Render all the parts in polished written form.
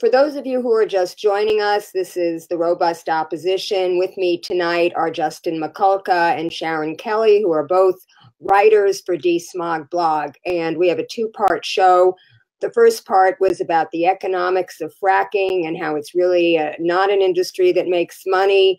For those of you who are just joining us, this is The Robust Opposition. With me tonight are Justin McCulca and Sharon Kelly, who are both writers for DeSmogBlog. And we have a two-part show. The first part was about the economics of fracking and how it's really not an industry that makes money,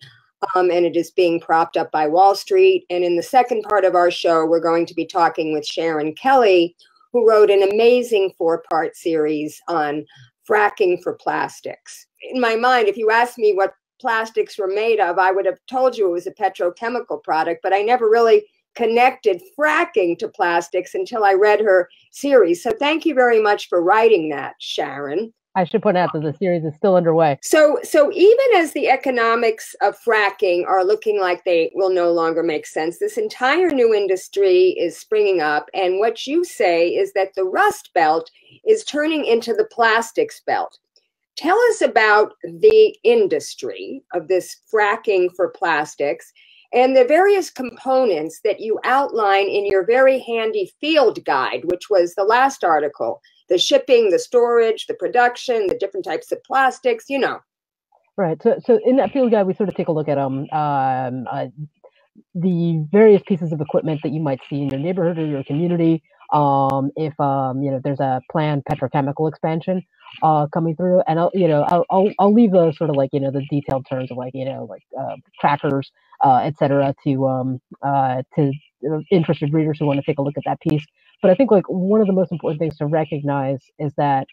and it is being propped up by Wall Street. And in the second part of our show, we're going to be talking with Sharon Kelly, who wrote an amazing four-part series on fracking for plastics. In my mind, if you asked me what plastics were made of, I would have told you it was a petrochemical product, but I never really connected fracking to plastics until I read her series. So thank you very much for writing that, Sharon. I should point out that the series is still underway. So even as the economics of fracking are looking like they will no longer make sense, this entire new industry is springing up. And what you say is that the Rust Belt is turning into the plastics belt. Tell us about the industry of this fracking for plastics and the various components that you outline in your very handy field guide, which was the last article. The shipping, the storage, the production, the different types of plastics, you know. Right. So in that field guide, we sort of take a look at the various pieces of equipment that you might see in your neighborhood or your community. If there's a planned petrochemical expansion coming through, and I'll leave those sort of like the detailed terms of crackers, etc. to interested readers who want to take a look at that piece. But I think one of the most important things to recognize is that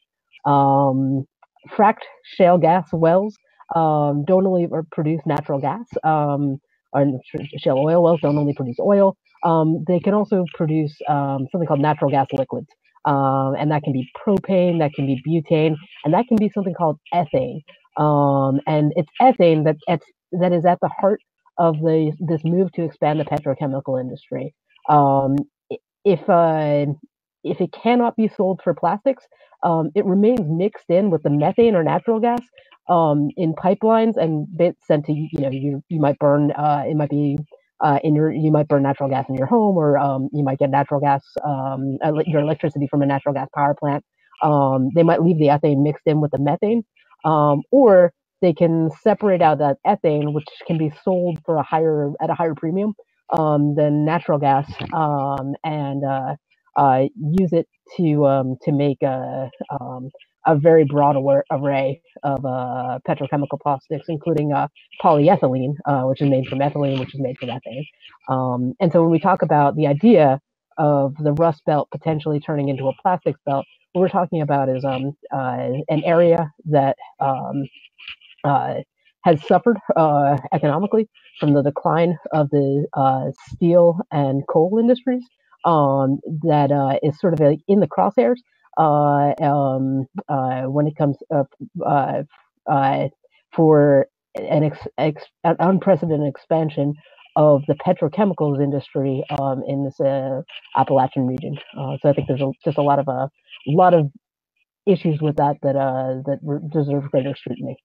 fracked shale gas wells don't only produce natural gas, or shale oil wells don't only produce oil. They can also produce something called natural gas liquids, and that can be propane, that can be butane, and that can be something called ethane. And it's ethane that is at the heart of this move to expand the petrochemical industry. If it cannot be sold for plastics, it remains mixed in with the methane or natural gas in pipelines and sent to you might burn it might be you might burn natural gas in your home, or you might get natural gas your electricity from a natural gas power plant. They might leave the ethane mixed in with the methane, or they can separate out that ethane, which can be sold for at a higher premium than natural gas, and use it to make a very broad array of petrochemical plastics, including polyethylene, which is made from ethylene, which is made from ethane. And so when we talk about the idea of the Rust Belt potentially turning into a plastics belt, what we're talking about is an area that has suffered economically from the decline of the steel and coal industries, that is sort of in the crosshairs when it comes for an unprecedented expansion of the petrochemicals industry in this Appalachian region. So I think there's just a lot of issues with that deserve greater scrutiny.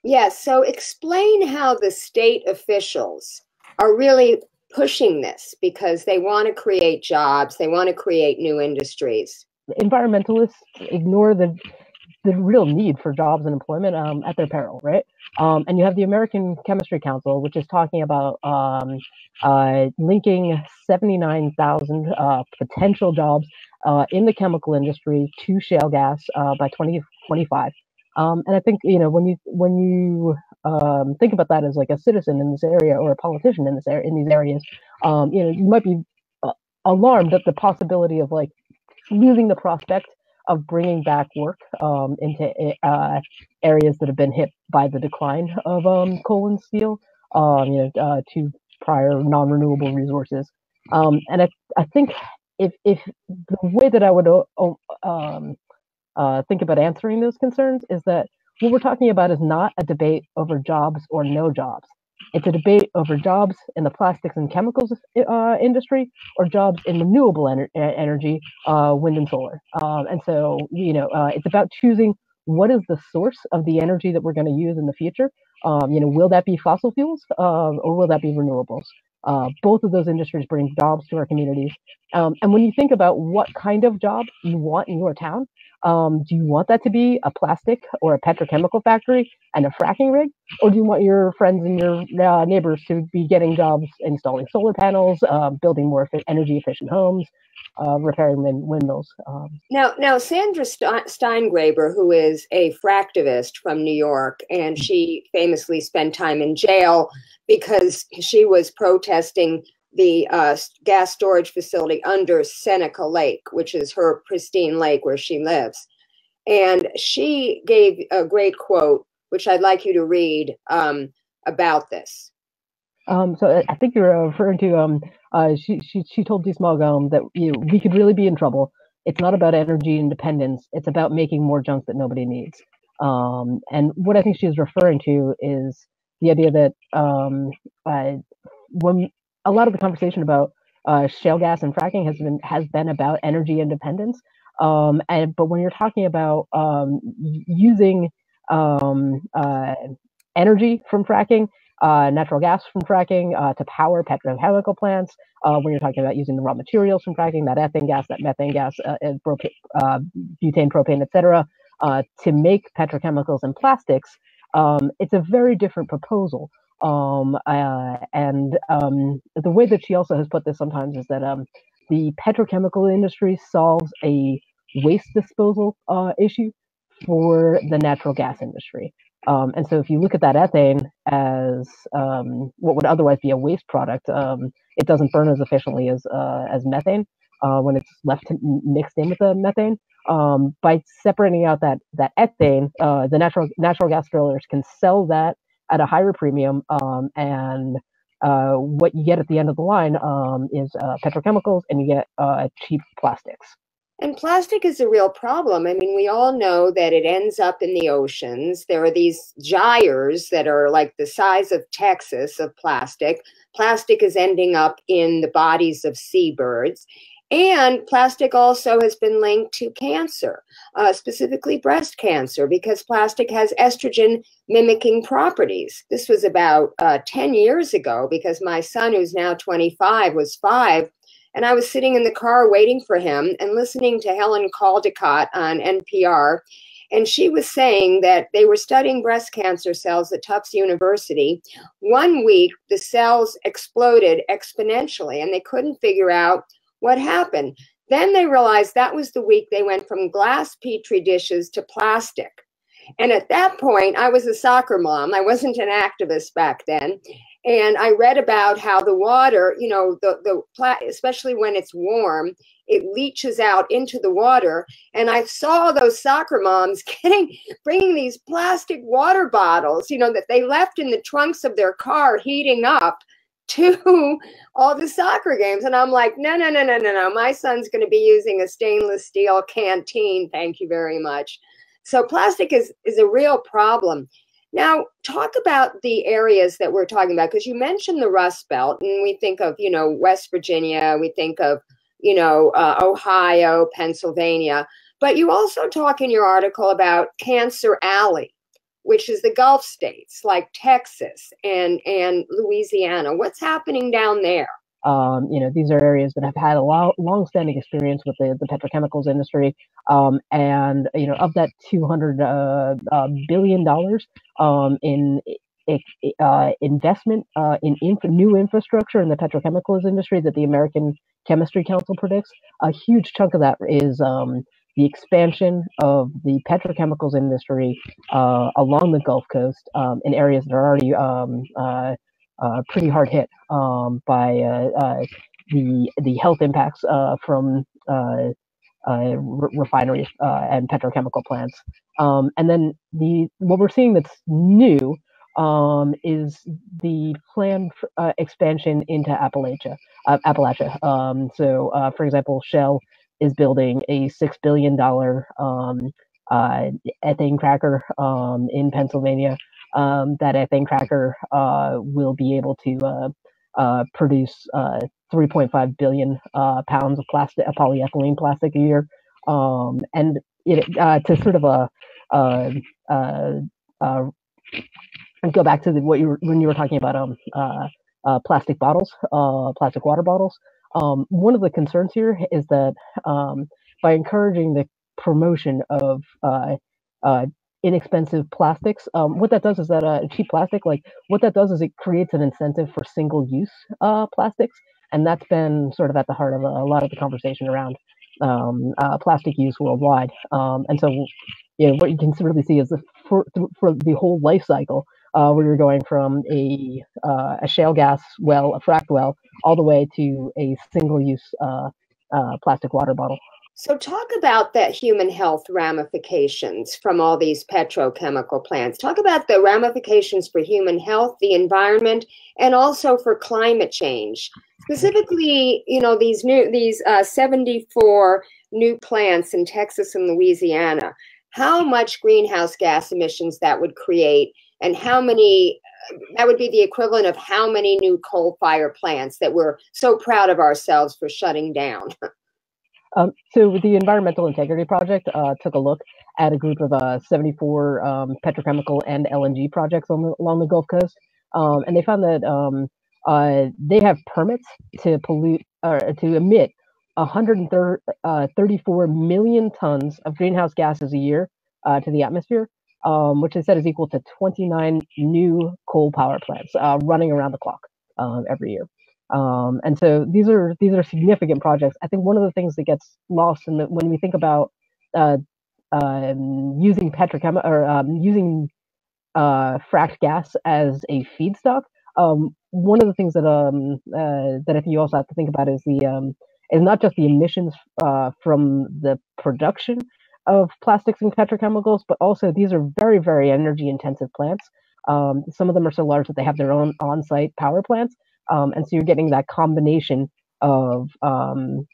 Yes. So explain how the state officials are really pushing this, because they want to create jobs, they want to create new industries. Environmentalists ignore the real need for jobs and employment at their peril, right? And you have the American Chemistry Council, which is talking about linking 79,000 potential jobs in the chemical industry to shale gas by 2025. And I think when you think about that as like a citizen in this area or a politician in these areas, you might be alarmed at the possibility of losing the prospect of bringing back work into areas that have been hit by the decline of coal and steel, to prior non-renewable resources. And I think if the way that I would think about answering those concerns is that what we're talking about is not a debate over jobs or no jobs. It's a debate over jobs in the plastics and chemicals industry, or jobs in renewable energy, wind and solar. And so, it's about choosing what is the source of the energy that we're going to use in the future. Will that be fossil fuels, or will that be renewables? Both of those industries bring jobs to our communities. And when you think about what kind of job you want in your town, do you want that to be a plastic or a petrochemical factory and a fracking rig? Or do you want your friends and your neighbors to be getting jobs installing solar panels, building more energy efficient homes, repairing windmills? Now, Sandra Steingraber, who is a fractivist from New York, and she famously spent time in jail because she was protesting the gas storage facility under Seneca Lake, which is her pristine lake where she lives. And she gave a great quote, which I'd like you to read about this. So I think you're referring to she told DeSmog that we could really be in trouble. It's not about energy independence. It's about making more junk that nobody needs. And what I think she's referring to is the idea that when a lot of the conversation about shale gas and fracking has been about energy independence. But when you're talking about using energy from fracking, natural gas from fracking to power petrochemical plants, when you're talking about using the raw materials from fracking, that ethane gas, that methane gas, butane, propane, etc., to make petrochemicals and plastics, it's a very different proposal. And the way that she also has put this sometimes is that the petrochemical industry solves a waste disposal issue for the natural gas industry. And so if you look at that ethane as what would otherwise be a waste product, it doesn't burn as efficiently as methane when it's left mixed in with the methane. By separating out that ethane, the natural gas drillers can sell that at a higher premium, and what you get at the end of the line is petrochemicals, and you get cheap plastics. And plastic is a real problem. I mean, we all know that it ends up in the oceans. There are these gyres that are like the size of Texas of plastic. Plastic is ending up in the bodies of seabirds. And plastic also has been linked to cancer, specifically breast cancer, because plastic has estrogen mimicking properties. This was about 10 years ago, because my son, who's now 25, was 5. And I was sitting in the car waiting for him and listening to Helen Caldicott on NPR. And she was saying that they were studying breast cancer cells at Tufts University. 1 week, the cells exploded exponentially, and they couldn't figure out what happened. Then they realized that was the week they went from glass Petri dishes to plastic. And at that point, I was a soccer mom. I wasn't an activist back then. And I read about how the water, you know, especially when it's warm, it leaches out into the water. And I saw those soccer moms bringing these plastic water bottles, you know, that they left in the trunks of their car heating up to all the soccer games. And I'm like, no. My son's going to be using a stainless steel canteen. Thank you very much. So plastic is a real problem. Now, talk about the areas that we're talking about, because you mentioned the Rust Belt, and we think of, you know, West Virginia, we think of, you know, Ohio, Pennsylvania, but you also talk in your article about Cancer Alley, which is the Gulf states like Texas and Louisiana. What's happening down there? You know, these are areas that have had a long-standing experience with the petrochemicals industry, and you know, of that $200 billion in investment in new infrastructure in the petrochemicals industry that the American Chemistry Council predicts, a huge chunk of that is the expansion of the petrochemicals industry along the Gulf Coast in areas that are already pretty hard hit by the health impacts from refineries and petrochemical plants. And then what we're seeing that's new is the planned expansion into Appalachia. So, for example, Shell is building a $6 billion ethane cracker in Pennsylvania. That ethane cracker will be able to produce 3.5 billion pounds of polyethylene plastic a year, and to sort of go back to when you were talking about plastic bottles, plastic water bottles. One of the concerns here is that by encouraging the promotion of inexpensive plastics, what that does is that cheap plastic, like what that does is it creates an incentive for single-use plastics, and that's been sort of at the heart of a lot of the conversation around plastic use worldwide. And so, what you can really see is for the whole life cycle, where you're going from a shale gas well, a fracked well, all the way to a single-use plastic water bottle. So talk about that human health ramifications from all these petrochemical plants. Talk about the ramifications for human health, the environment, and also for climate change. Specifically, these 74 new plants in Texas and Louisiana, how much greenhouse gas emissions that would create, and how many, that would be the equivalent of how many new coal-fired plants that we're so proud of ourselves for shutting down. So the Environmental Integrity Project took a look at a group of 74 petrochemical and LNG projects along the Gulf Coast, and they found that they have permits to pollute or to emit 134 million tons of greenhouse gases a year to the atmosphere, which they said is equal to 29 new coal power plants running around the clock every year. And so these are significant projects. I think one of the things that gets lost when we think about using petrochemical or using fracked gas as a feedstock, one of the things that I think you also have to think about is is not just the emissions from the production of plastics and petrochemicals, but also these are very, very energy intensive plants. Some of them are so large that they have their own on-site power plants. And so you're getting that combination of the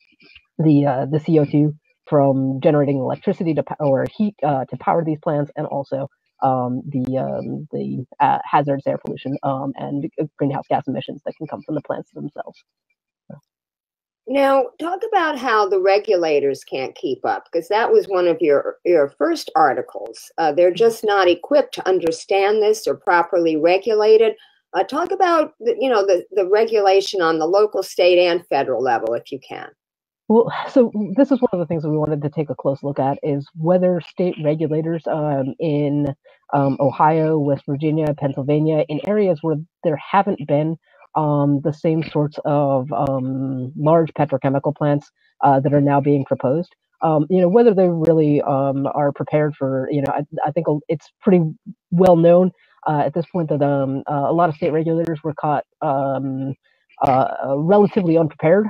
CO2 from generating electricity or heat to power these plants, and also the hazardous air pollution and greenhouse gas emissions that can come from the plants themselves. Now, talk about how the regulators can't keep up, because that was one of your first articles. They're just not equipped to understand this or properly regulate it. Talk about the regulation on the local, state, and federal level, if you can. Well, so this is one of the things that we wanted to take a close look at, is whether state regulators in Ohio, West Virginia, Pennsylvania, in areas where there haven't been the same sorts of large petrochemical plants that are now being proposed, whether they really are prepared for, I think it's pretty well known at this point that a lot of state regulators were caught relatively unprepared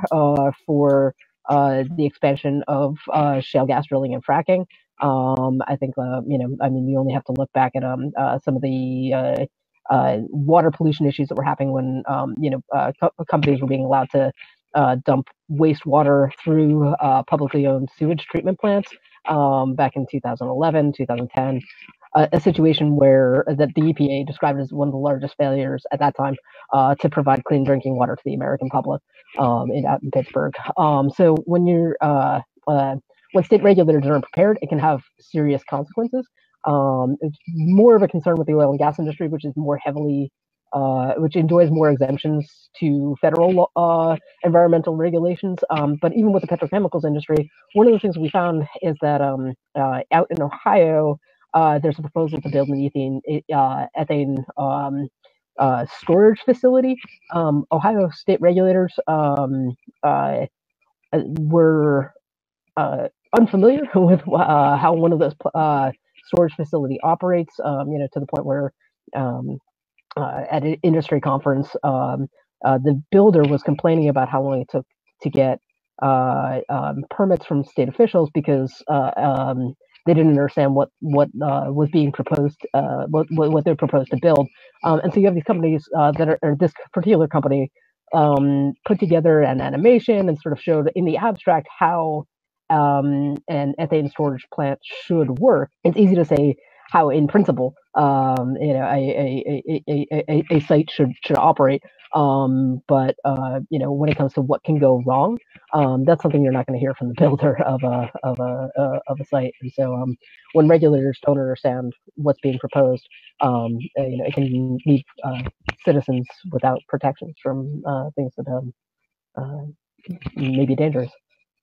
for the expansion of shale gas drilling and fracking. I think, you only have to look back at some of the water pollution issues that were happening when, companies were being allowed to dump wastewater through publicly owned sewage treatment plants back in 2011, 2010. A situation where that the EPA described as one of the largest failures at that time to provide clean drinking water to the American public out in Pittsburgh. So when when state regulators aren't prepared, it can have serious consequences. It's more of a concern with the oil and gas industry, which is more heavily, which enjoys more exemptions to federal environmental regulations. But even with the petrochemicals industry, one of the things we found is that out in Ohio, there's a proposal to build an ethane storage facility. Ohio state regulators were unfamiliar with how one of those storage facility operates. To the point where at an industry conference, the builder was complaining about how long it took to get permits from state officials because they didn't understand what was being proposed, what they're proposed to build. And so you have these companies that are, or this particular company put together an animation and sort of showed in the abstract how an ethane storage plant should work. It's easy to say how, in principle, a site should operate. But when it comes to what can go wrong, that's something you're not going to hear from the builder of a site. And so when regulators don't understand what's being proposed, it can leave citizens without protections from things that may be dangerous.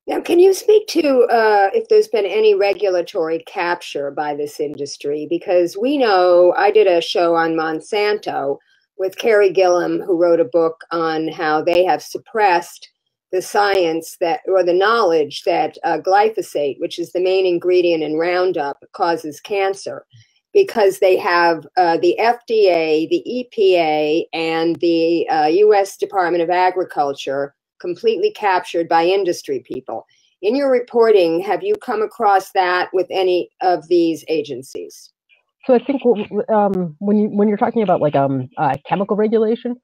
Now, can you speak to if there's been any regulatory capture by this industry? Because we know, I did a show on Monsanto with Carrie Gillum, who wrote a book on how they have suppressed the science that, or the knowledge that glyphosate, which is the main ingredient in Roundup, causes cancer, because they have the FDA, the EPA, and the U.S. Department of Agriculture completely captured by industry people. In your reporting, have you come across that with any of these agencies? So I think when you're talking about like chemical regulation,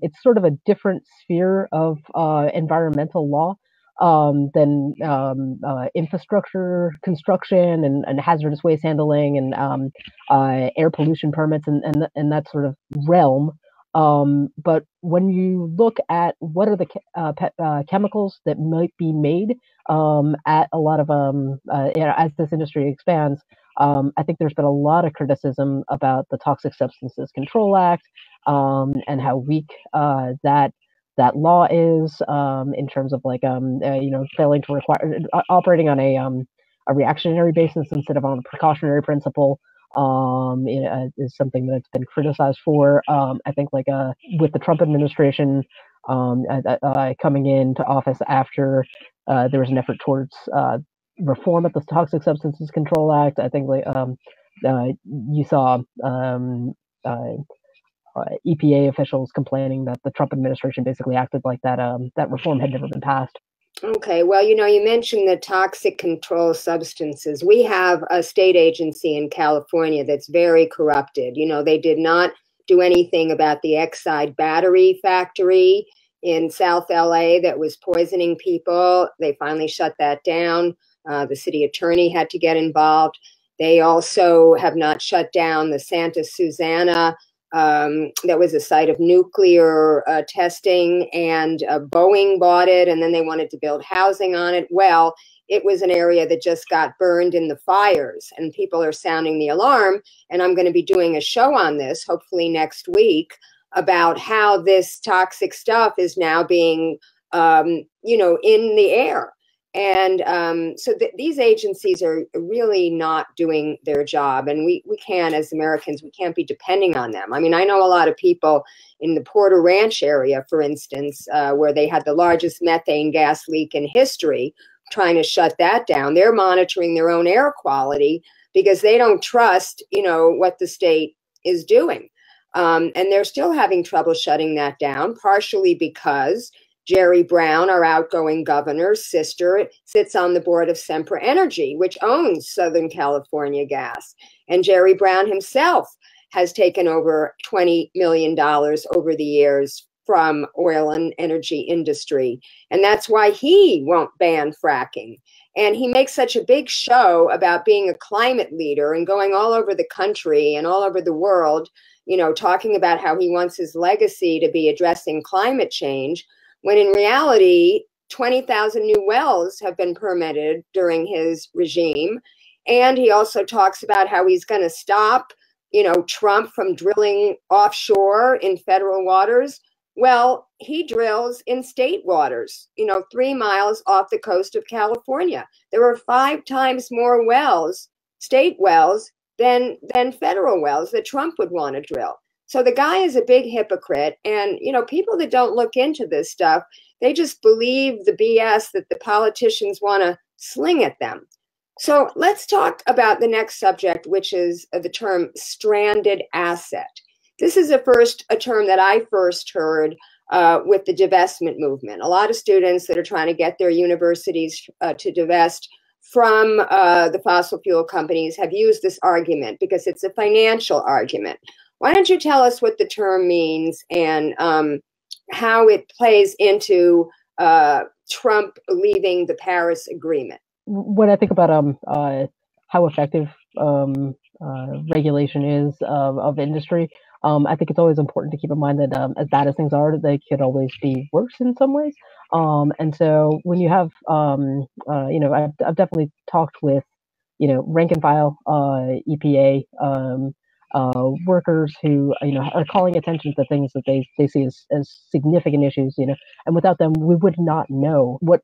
it's sort of a different sphere of environmental law than infrastructure construction and hazardous waste handling and air pollution permits and that sort of realm. But when you look at what are the chemicals that might be made at a lot of as this industry expands, I think there's been a lot of criticism about the Toxic Substances Control Act and how weak that law is in terms of like failing to require operating on a reactionary basis instead of on a precautionary principle. Is something that's been criticized for. I think like with the Trump administration coming into office after there was an effort towards reform of the Toxic Substances Control Act. I think like you saw EPA officials complaining that the Trump administration basically acted like that reform had never been passed. Okay, well, you mentioned the toxic control substances. We have a state agency in California that's very corrupted. They did not do anything about the Exide battery factory in South LA that was poisoning people. They finally shut that down. The city attorney had to get involved. They also have not shut down the Santa Susana that was a site of nuclear testing, and Boeing bought it, and then they wanted to build housing on it. Well, it was an area that just got burned in the fires, and people are sounding the alarm, and I'm going to be doing a show on this, hopefully next week, about how this toxic stuff is now being, in the air. And so these agencies are really not doing their job. And we can't, as Americans, we can't be depending on them. I mean, I know a lot of people in the Porter Ranch area, for instance, where they had the largest methane gas leak in history, trying to shut that down. They're monitoring their own air quality because they don't trust, what the state is doing. And they're still having trouble shutting that down, partially because Jerry Brown, our outgoing governor's sister, sits on the board of Sempra Energy, which owns Southern California Gas. And Jerry Brown himself has taken over $20 million over the years from oil and energy industry. And that's why he won't ban fracking. And he makes such a big show about being a climate leader and going all over the country and all over the world, talking about how he wants his legacy to be addressing climate change, when in reality, 20,000 new wells have been permitted during his regime. And he also talks about how he's going to stop, Trump from drilling offshore in federal waters. Well, he drills in state waters, 3 miles off the coast of California. There are 5 times more wells, state wells, than federal wells that Trump would want to drill. So the guy is a big hypocrite. And, people that don't look into this stuff, they just believe the BS that the politicians want to sling at them. So let's talk about the next subject, which is the term stranded asset. This is a term that I first heard with the divestment movement. A lot of students that are trying to get their universities to divest from the fossil fuel companies have used this argument because it's a financial argument. Why don't you tell us what the term means and how it plays into Trump leaving the Paris Agreement? When I think about how effective regulation is of industry, I think it's always important to keep in mind that as bad as things are, they could always be worse in some ways. And so when you have, I've definitely talked with, rank and file EPA workers who are calling attention to things that they see as significant issues, and without them we would not know what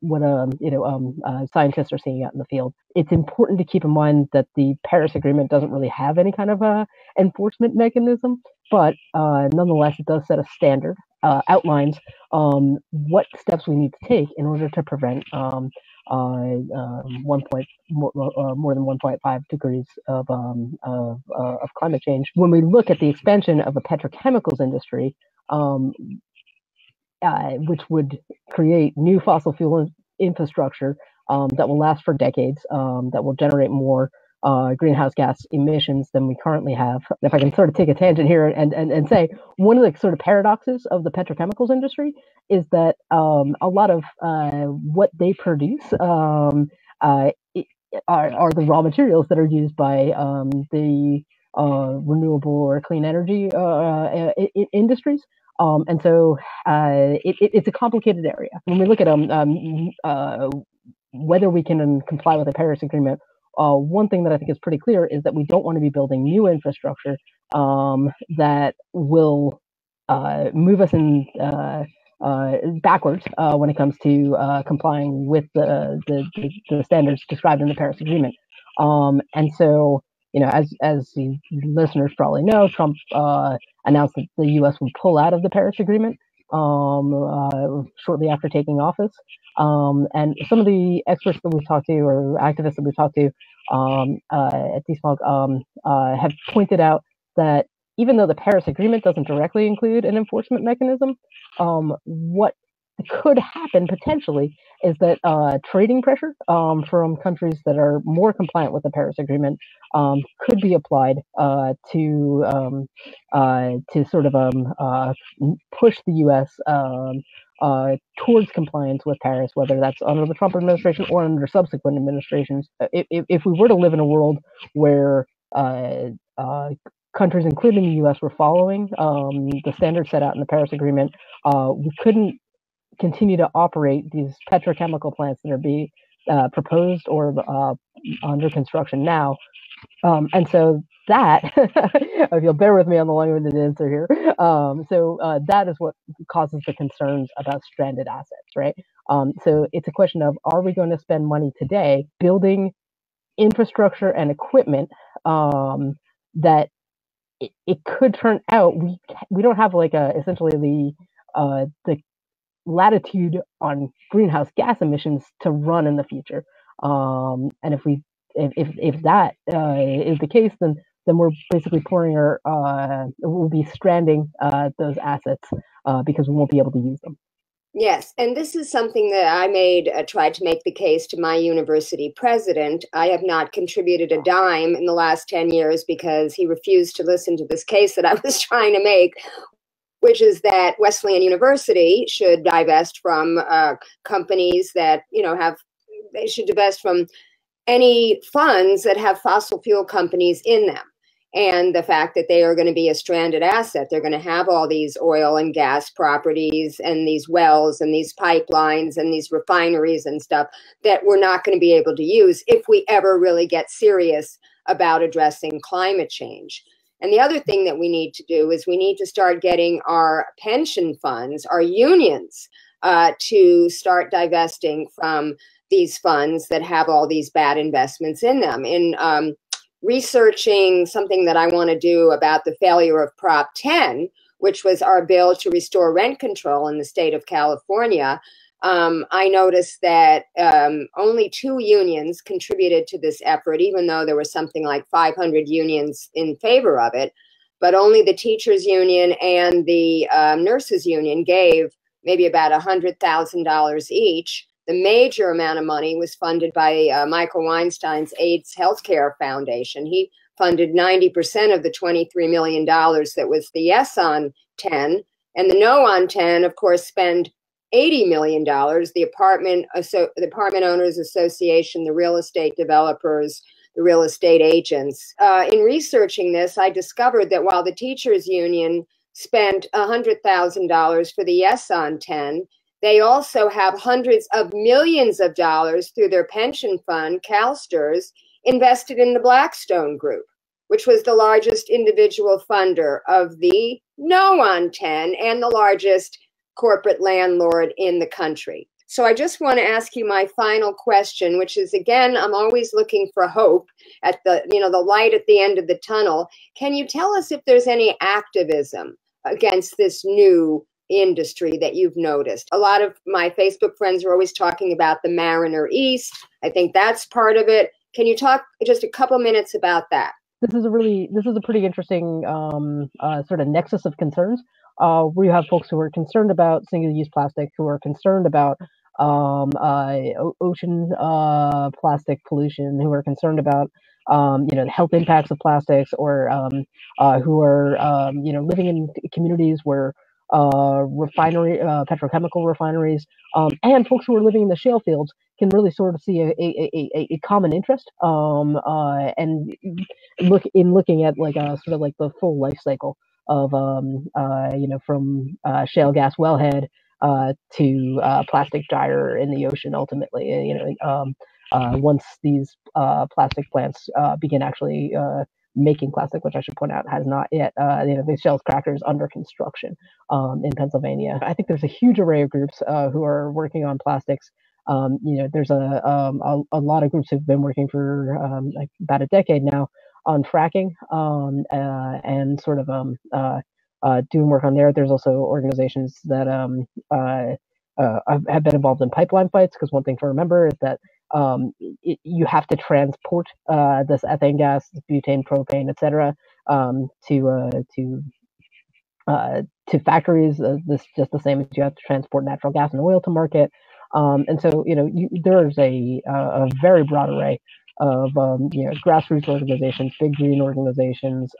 scientists are seeing out in the field. It's important to keep in mind that the Paris Agreement doesn't really have any kind of enforcement mechanism, but nonetheless it does set a standard, outlines what steps we need to take in order to prevent more than 1.5 degrees of climate change. When we look at the expansion of the petrochemicals industry, which would create new fossil fuel infrastructure that will last for decades, that will generate more greenhouse gas emissions than we currently have. If I can sort of take a tangent here and say, one of the sort of paradoxes of the petrochemicals industry is that a lot of what they produce are the raw materials that are used by the renewable or clean energy industries. And so it's a complicated area. When we look at whether we can comply with the Paris Agreement, one thing that I think is pretty clear is that we don't want to be building new infrastructure that will move us in backwards when it comes to complying with the standards described in the Paris Agreement. And so, as the listeners probably know, Trump announced that the U.S. would pull out of the Paris Agreement shortly after taking office. And some of the experts that we've talked to, or activists that we've talked to at DeSmog, have pointed out that even though the Paris Agreement doesn't directly include an enforcement mechanism, what could happen potentially is that trading pressure from countries that are more compliant with the Paris Agreement could be applied to sort of push the U.S. Towards compliance with Paris, whether that's under the Trump administration or under subsequent administrations. If we were to live in a world where countries, including the U.S., were following the standards set out in the Paris Agreement, we couldn't continue to operate these petrochemical plants that are being proposed or under construction now. And so that, if you'll bear with me on the long-winded answer here, that is what causes the concerns about stranded assets, right? So it's a question of, are we going to spend money today building infrastructure and equipment that it could turn out we don't have like essentially the latitude on greenhouse gas emissions to run in the future, and if that is the case, then we're basically we'll be stranding those assets because we won't be able to use them. Yes, and this is something that I tried to make the case to my university president. I have not contributed a dime in the last 10 years because he refused to listen to this case that I was trying to make, which is that Wesleyan University should divest from companies that, they should divest from any funds that have fossil fuel companies in them. And the fact that they are going to be a stranded asset, they're going to have all these oil and gas properties and these wells and these pipelines and these refineries and stuff that we're not going to be able to use if we ever really get serious about addressing climate change. And the other thing that we need to do is we need to start getting our pension funds, our unions, to start divesting from these funds that have all these bad investments in them. In researching something that I want to do about the failure of Prop 10, which was our bill to restore rent control in the state of California, I noticed that only 2 unions contributed to this effort, even though there was something like 500 unions in favor of it. But only the teachers union and the nurses union gave maybe about $100,000 each. The major amount of money was funded by Michael Weinstein's AIDS Healthcare Foundation. He funded 90% of the $23 million that was the yes on 10. And the no on 10, of course, spend $80 million. The Apartment Owners Association, the real estate developers, the real estate agents. In researching this, I discovered that while the teachers union spent $100,000 for the yes on 10, they also have hundreds of millions of dollars through their pension fund, CalSTRS, invested in the Blackstone Group. which was the largest individual funder of the No on 10 and the largest corporate landlord in the country. So I just want to ask you my final question, which is, again, I'm always looking for hope at the light at the end of the tunnel. Can you tell us if there's any activism against this new industry that you've noticed? A lot of my Facebook friends are always talking about the Mariner East. I think that's part of it. Can you talk just a couple minutes about that? This is a pretty interesting sort of nexus of concerns. We have folks who are concerned about single-use plastic, who are concerned about ocean plastic pollution, who are concerned about the health impacts of plastics, or who are living in communities where petrochemical refineries, and folks who are living in the shale fields can really sort of see a common interest, and looking at like sort of like the full life cycle of from shale gas wellhead to plastic gyre in the ocean ultimately. Once these plastic plants begin actually making plastic, which I should point out has not yet. The Shell's cracker is under construction in Pennsylvania. I think there's a huge array of groups who are working on plastics. There's a lot of groups who've been working for like about a decade now on fracking, and sort of doing work on there. There's also organizations that have been involved in pipeline fights, because one thing to remember is that you have to transport this ethane gas, butane, propane, etc., to factories. This just the same as you have to transport natural gas and oil to market. And so there's a very broad array of grassroots organizations, big green organizations.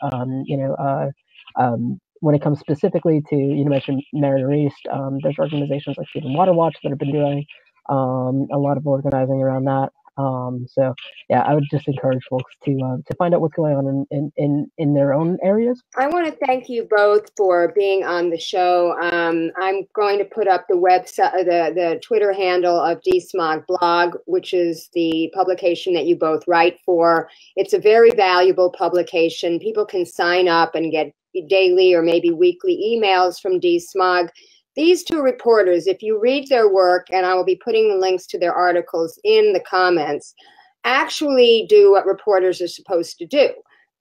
When it comes specifically to, you mentioned Mariner East, there's organizations like Food and Water Watch that have been doing a lot of organizing around that. So yeah, I would just encourage folks to find out what's going on in their own areas. I want to thank you both for being on the show. I'm going to put up the website, the Twitter handle of DeSmogBlog, which is the publication that you both write for. It's a very valuable publication. People can sign up and get daily or maybe weekly emails from DeSmog. These two reporters, if you read their work, and I will be putting the links to their articles in the comments, actually do what reporters are supposed to do.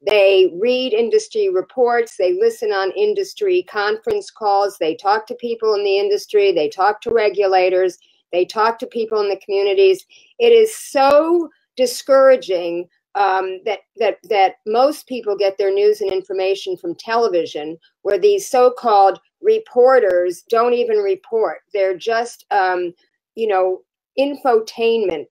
They read industry reports, they listen on industry conference calls, they talk to people in the industry, they talk to regulators, they talk to people in the communities. It is so discouraging that most people get their news and information from television, where these so-called reporters don't even report. They're just, infotainment,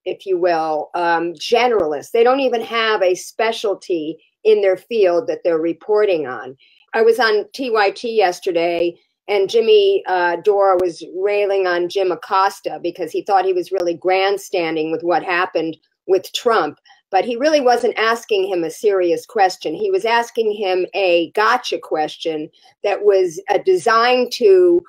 if you will, generalists. They don't even have a specialty in their field that they're reporting on. I was on TYT yesterday, and Jimmy Dore was railing on Jim Acosta because he thought he was really grandstanding with what happened with Trump. But he really wasn't asking him a serious question. He was asking him a gotcha question that was designed to,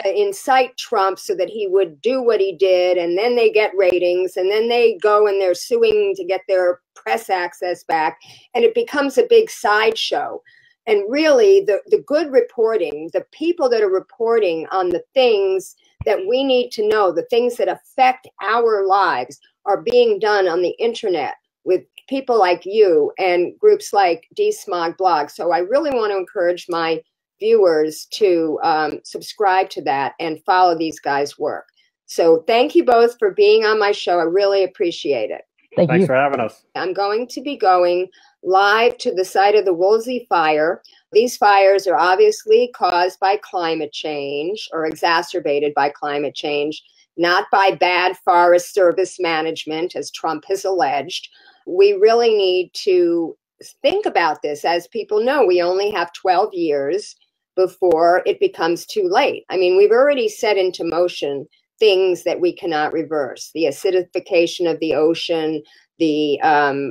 incite Trump so that he would do what he did, and then they get ratings, and then they go and they're suing to get their press access back, and it becomes a big sideshow. And really, the good reporting, the people that are reporting on the things that we need to know, the things that affect our lives, are being done on the internet with people like you and groups like DeSmogBlog. So I really want to encourage my viewers to subscribe to that and follow these guys' work. So thank you both for being on my show. I really appreciate it. Thanks for having us. I'm going to be going live to the site of the Woolsey fire. These fires are obviously caused by climate change, or exacerbated by climate change, not by bad Forest Service management, as Trump has alleged. We really need to think about this. As people know, we only have 12 years before it becomes too late. I mean, we've already set into motion things that we cannot reverse: the acidification of the ocean, the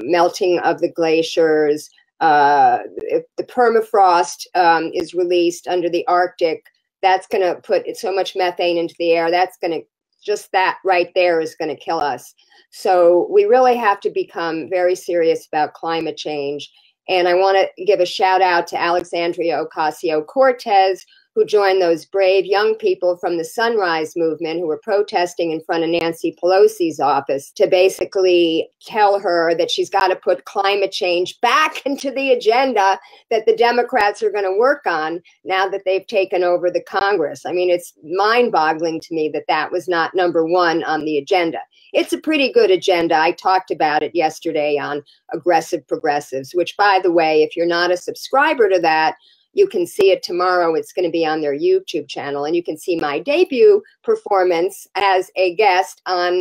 melting of the glaciers. If the permafrost is released under the Arctic, that's going to put so much methane into the air. That's going to, just that right there is going to kill us. So we really have to become very serious about climate change. And I want to give a shout out to Alexandria Ocasio-Cortez, who joined those brave young people from the Sunrise Movement who were protesting in front of Nancy Pelosi's office to basically tell her that she's got to put climate change back into the agenda that the Democrats are going to work on now that they've taken over the Congress. I mean, it's mind-boggling to me that that was not number one on the agenda. It's a pretty good agenda. I talked about it yesterday on Aggressive Progressives, which, by the way, if you're not a subscriber to that, you can see it tomorrow. It's going to be on their YouTube channel, and you can see my debut performance as a guest on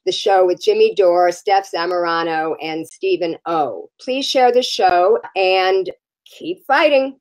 the show with Jimmy Dore, Steph Zamorano, and Stephen O. Please share the show and keep fighting.